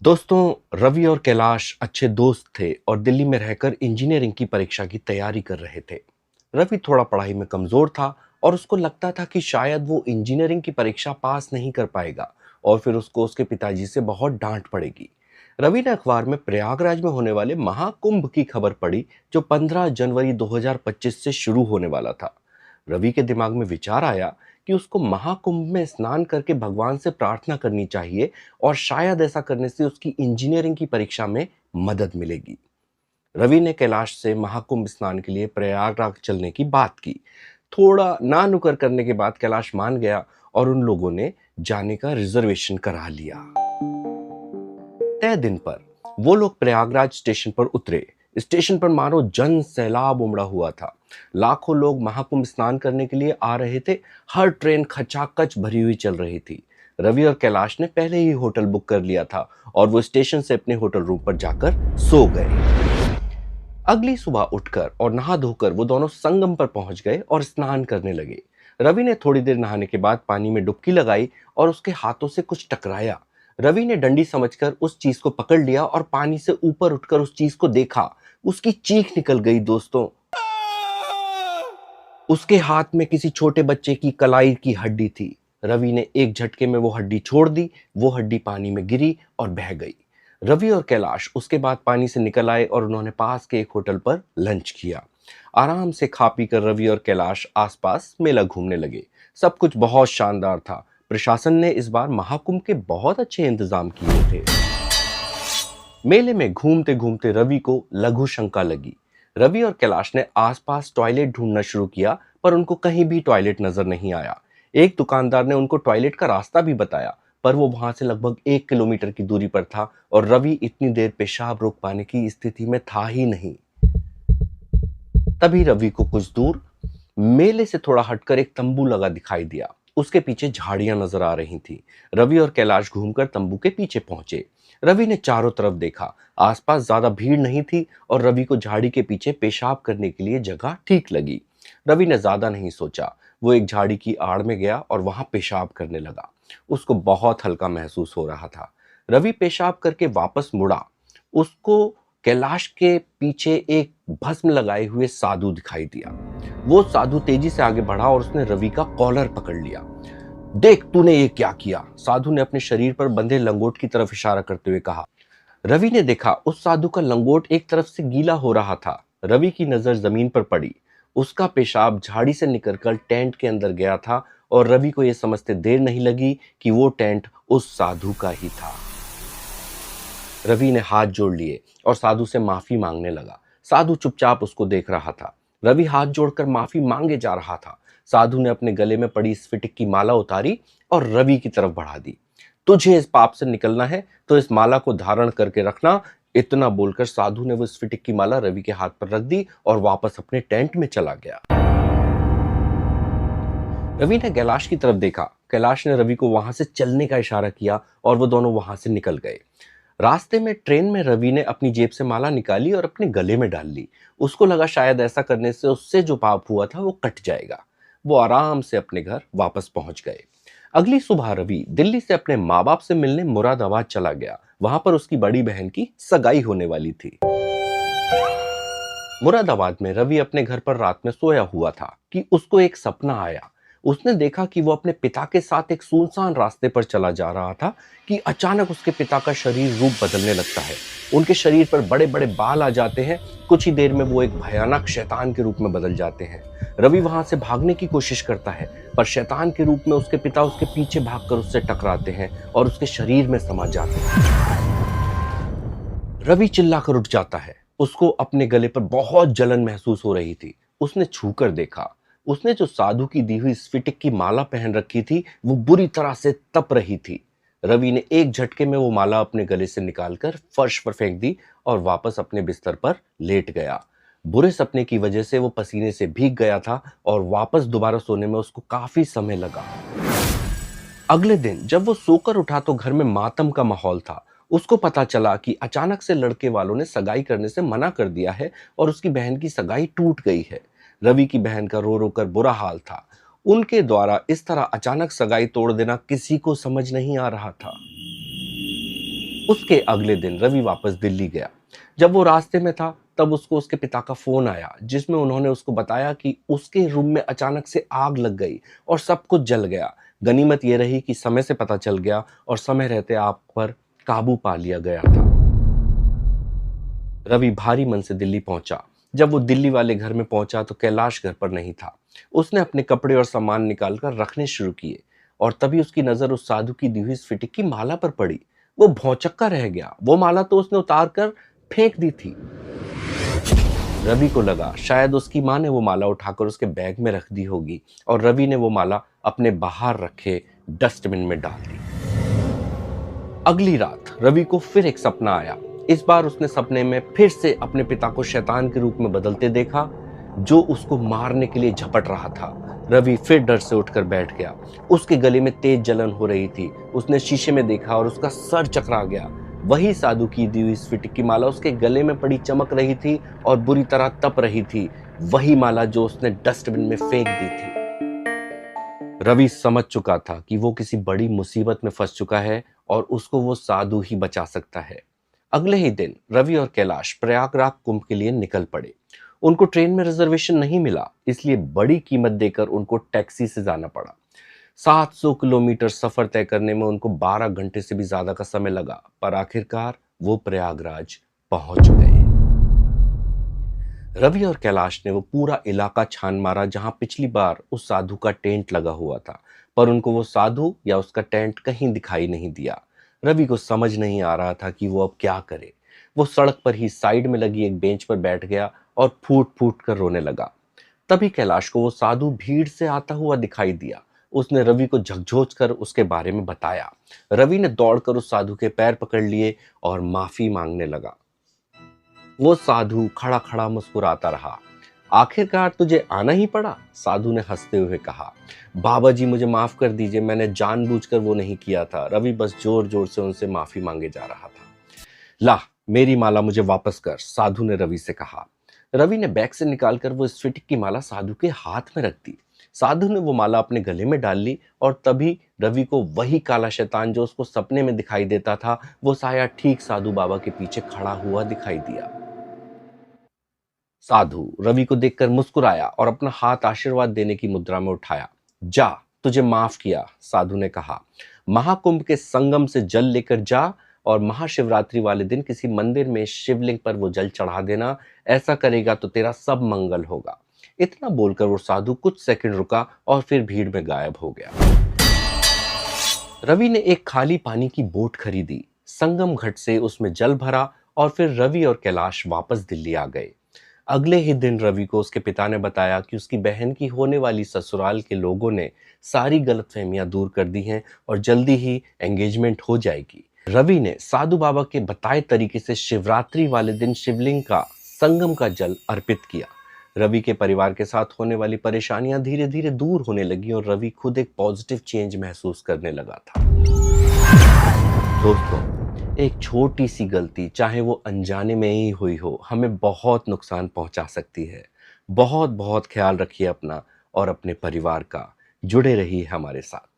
दोस्तों, रवि और कैलाश अच्छे दोस्त थे और दिल्ली में रहकर इंजीनियरिंग की परीक्षा की तैयारी कर रहे थे। रवि थोड़ा पढ़ाई में कमजोर था और उसको लगता था कि शायद वो इंजीनियरिंग की परीक्षा पास नहीं कर पाएगा और फिर उसको उसके पिताजी से बहुत डांट पड़ेगी। रवि ने अखबार में प्रयागराज में होने वाले महाकुंभ की खबर पढ़ी, जो 15 जनवरी 2025 से शुरू होने वाला था। रवि के दिमाग में विचार आया कि उसको महाकुंभ में स्नान करके भगवान से प्रार्थना करनी चाहिए और शायद ऐसा करने से उसकी इंजीनियरिंग की परीक्षा में मदद मिलेगी। रवि ने कैलाश से महाकुंभ स्नान के लिए प्रयागराज चलने की बात की। थोड़ा ना नुकर करने के बाद कैलाश मान गया और उन लोगों ने जाने का रिजर्वेशन करा लिया। तय दिन पर वो लोग प्रयागराज स्टेशन पर उतरे। स्टेशन पर मानो जन सैलाब उमड़ा हुआ था। लाखों लोग महाकुंभ स्नान करने के लिए आ रहे थे। हर ट्रेन खचाखच भरी हुई चल रही थी। रवि और कैलाश ने पहले ही होटल बुक कर लिया था और वो स्टेशन से अपने होटल रूम पर जाकर सो गए। अगली सुबह उठकर और नहा धोकर वो दोनों संगम पर पहुंच गए और स्नान करने लगे। रवि ने थोड़ी देर नहाने के बाद पानी में डुबकी लगाई और उसके हाथों से कुछ टकराया। रवि ने डंडी समझकर उस चीज को पकड़ लिया और पानी से ऊपर उठकर उस चीज को देखा। उसकी चीख निकल गई दोस्तों। उसके हाथ में किसी छोटे बच्चे की कलाई की हड्डी थी। रवि ने एक झटके में वो हड्डी छोड़ दी। वो हड्डी पानी में गिरी और बह गई। रवि और कैलाश उसके बाद पानी से निकल आए और उन्होंने पास के एक होटल पर लंच किया। आराम से खा पी कर रवि और कैलाश आसपास मेला घूमने लगे। सब कुछ बहुत शानदार था। प्रशासन ने इस बार महाकुंभ के बहुत अच्छे इंतजाम किए थे। मेले में घूमते घूमते रवि को लघु शंका लगी। रवि और कैलाश ने आसपास टॉयलेट ढूंढना शुरू किया, पर उनको कहीं भी टॉयलेट नजर नहीं आया। एक दुकानदार ने उनको टॉयलेट का रास्ता भी बताया, पर वो वहां से लगभग 1 किलोमीटर की दूरी पर था और रवि इतनी देर पेशाब रोक पाने की स्थिति में था ही नहीं। तभी रवि को कुछ दूर मेले से थोड़ा हटकर एक तंबू लगा दिखाई दिया। उसके पीछे झाड़ियां नजर आ रही थी। रवि और कैलाश घूमकर तंबू के पीछे पहुंचे। रवि ने चारों तरफ देखा। आसपास ज्यादा भीड़ नहीं थी और रवि को झाड़ी के पीछे पेशाब करने के लिए जगह ठीक लगी। रवि ने ज्यादा नहीं सोचा। वो एक झाड़ी की आड़ में गया और वहां पेशाब करने लगा। उसको बहुत हल्का महसूस हो रहा था। रवि पेशाब करके वापस मुड़ा। उसको कैलाश के पीछे एक भस्म लगाए हुए साधु दिखाई दिया। वो साधु तेजी से आगे बढ़ा और उसने रवि का कॉलर पकड़ लिया। देख तूने ये क्या किया, साधु ने अपने शरीर पर बंधे लंगोट की तरफ इशारा करते हुए कहा। रवि ने देखा उस साधु का लंगोट एक तरफ से गीला हो रहा था। रवि की नजर जमीन पर पड़ी। उसका पेशाब झाड़ी से निकलकर टेंट के अंदर गया था और रवि को यह समझते देर नहीं लगी कि वो टेंट उस साधु का ही था। रवि ने हाथ जोड़ लिए और साधु से माफी मांगने लगा। साधु चुपचाप उसको देख रहा था। रवि हाथ जोड़कर माफी मांगे जा रहा था। साधु ने अपने गले में पड़ी स्फटिक की माला उतारी और रवि की तरफ बढ़ा दी। तुझे इस पाप से निकलना है तो इस माला को धारण करके रखना। इतना बोलकर साधु ने वो स्फटिक की माला रवि के हाथ पर रख दी और वापस अपने टेंट में चला गया। रवि ने कैलाश की तरफ देखा। कैलाश ने रवि को वहां से चलने का इशारा किया और वो दोनों वहां से निकल गए। रास्ते में ट्रेन में रवि ने अपनी जेब से माला निकाली और अपने गले में डाल ली। उसको लगा शायद ऐसा करने से उससे जो पाप हुआ था वो कट जाएगा। वो आराम से अपने घर वापस पहुंच गए। अगली सुबह रवि दिल्ली से अपने माँ बाप से मिलने मुरादाबाद चला गया। वहां पर उसकी बड़ी बहन की सगाई होने वाली थी। मुरादाबाद में रवि अपने घर पर रात में सोया हुआ था कि उसको एक सपना आया। उसने देखा कि वो अपने पिता के साथ एक सुनसान रास्ते पर चला जा रहा था कि अचानक उसके पिता का शरीर रूप बदलने लगता है। उनके शरीर पर बड़े बड़े बाल आ जाते हैं। कुछ ही देर में वो एक भयानक शैतान के रूप में बदल जाते हैं। रवि वहां से भागने की कोशिश करता है, पर शैतान के रूप में उसके पिता उसके पीछे भागकर उससे टकराते हैं और उसके शरीर में समा जाते हैं। रवि चिल्लाकर उठ जाता है। उसको अपने गले पर बहुत जलन महसूस हो रही थी। उसने छूकर देखा। उसने जो साधु की दी हुई स्फटिक की माला पहन रखी थी वो बुरी तरह से तप रही थी। रवि ने एक झटके में वो माला अपने गले से निकालकर फर्श पर फेंक दी और वापस अपने बिस्तर पर लेट गया। बुरे सपने की वजह से वो पसीने से भीग गया था और वापस दोबारा सोने में उसको काफी समय लगा। अगले दिन जब वो सोकर उठा तो घर में मातम का माहौल था। उसको पता चला कि अचानक से लड़के वालों ने सगाई करने से मना कर दिया है और उसकी बहन की सगाई टूट गई है। रवि की बहन का रो रो कर बुरा हाल था। उनके द्वारा इस तरह अचानक सगाई तोड़ देना किसी को समझ नहीं आ रहा था। उसके अगले दिन रवि वापस दिल्ली गया। जब वो रास्ते में था तब उसको उसके पिता का फोन आया, जिसमें उन्होंने उसको बताया कि उसके रूम में अचानक से आग लग गई और सब कुछ जल गया। गनीमत ये रही कि समय से पता चल गया और समय रहते आग पर काबू पा लिया गया था। रवि भारी मन से दिल्ली पहुंचा। जब वो दिल्ली वाले घर में पहुंचा तो कैलाश घर पर नहीं था। उसने अपने कपड़े और सामान निकालकर रखने शुरू किए और तभी उसकी नजर उस साधु की दी हुई स्फटिक की माला पर पड़ी। वो भौचक्का रह गया। वो माला तो उसने उतार कर फेंक दी थी। रवि को लगा शायद उसकी माँ ने वो माला उठाकर उसके बैग में रख दी होगी और रवि ने वो माला अपने बाहर रखे डस्टबिन में डाल दी। अगली रात रवि को फिर एक सपना आया। इस बार उसने सपने में फिर से अपने पिता को शैतान के रूप में बदलते देखा, जो उसको मारने के लिए झपट रहा था। रवि फिर डर से उठकर बैठ गया। उसके गले में तेज जलन हो रही थी। उसने शीशे में देखा और उसका सर चकरा गया। वही साधु की दी हुई स्फटिक की माला उसके गले में पड़ी चमक रही थी और बुरी तरह तप रही थी। वही माला जो उसने डस्टबिन में फेंक दी थी। रवि समझ चुका था कि वो किसी बड़ी मुसीबत में फंस चुका है और उसको वो साधु ही बचा सकता है। अगले ही दिन रवि और कैलाश प्रयागराज कुंभ के लिए निकल पड़े। उनको ट्रेन में रिजर्वेशन नहीं मिला, इसलिए बड़ी कीमत देकर उनको टैक्सी से जाना पड़ा। 700 किलोमीटर सफर तय करने में उनको 12 घंटे से भी ज्यादा का समय लगा, पर आखिरकार वो प्रयागराज पहुंच गए। रवि और कैलाश ने वो पूरा इलाका छान मारा जहां पिछली बार उस साधु का टेंट लगा हुआ था, पर उनको वो साधु या उसका टेंट कहीं दिखाई नहीं दिया। रवि को समझ नहीं आ रहा था कि वो अब क्या करे। वो सड़क पर ही साइड में लगी एक बेंच पर बैठ गया और फूट फूट कर रोने लगा। तभी कैलाश को वो साधु भीड़ से आता हुआ दिखाई दिया। उसने रवि को झकझोर कर उसके बारे में बताया। रवि ने दौड़कर उस साधु के पैर पकड़ लिए और माफी मांगने लगा। वो साधु खड़ा खड़ा मुस्कुराता रहा। आखिरकार तुझे आना ही पड़ा, साधु ने हंसते हुए कहा। बाबा जी मुझे माफ कर दीजिए, मैंने जानबूझकर वो नहीं किया था। रवि बस जोर जोर से उनसे माफी मांगे जा रहा था। ला मेरी माला मुझे वापस कर, साधु ने रवि से कहा। रवि ने बैग से निकालकर वो स्फटिक की माला साधु के हाथ में रख दी। साधु ने वो माला अपने गले में डाल ली और तभी रवि को वही काला शैतान जो उसको सपने में दिखाई देता था, वो साया ठीक साधु बाबा के पीछे खड़ा हुआ दिखाई दिया। साधु रवि को देखकर मुस्कुराया और अपना हाथ आशीर्वाद देने की मुद्रा में उठाया। जा, तुझे माफ किया, साधु ने कहा। महाकुंभ के संगम से जल लेकर जा और महाशिवरात्रि वाले दिन किसी मंदिर में शिवलिंग पर वो जल चढ़ा देना। ऐसा करेगा तो तेरा सब मंगल होगा। इतना बोलकर वो साधु कुछ सेकंड रुका और फिर भीड़ में गायब हो गया। रवि ने एक खाली पानी की बोट खरीदी, संगम घाट से उसमें जल भरा और फिर रवि और कैलाश वापस दिल्ली आ गए। अगले ही दिन रवि को उसके पिता ने बताया कि उसकी बहन की होने वाली ससुराल के लोगों ने सारी गलतफहमियां दूर कर दी हैं और जल्दी ही एंगेजमेंट हो जाएगी। रवि ने साधु बाबा के बताए तरीके से शिवरात्रि वाले दिन शिवलिंग का संगम का जल अर्पित किया। रवि के परिवार के साथ होने वाली परेशानियां धीरे धीरे दूर होने लगी और रवि खुद एक पॉजिटिव चेंज महसूस करने लगा था। दोस्तों, एक छोटी सी गलती, चाहे वो अनजाने में ही हुई हो, हमें बहुत नुकसान पहुंचा सकती है। बहुत बहुत ख्याल रखिए अपना और अपने परिवार का। जुड़े रहिए हमारे साथ।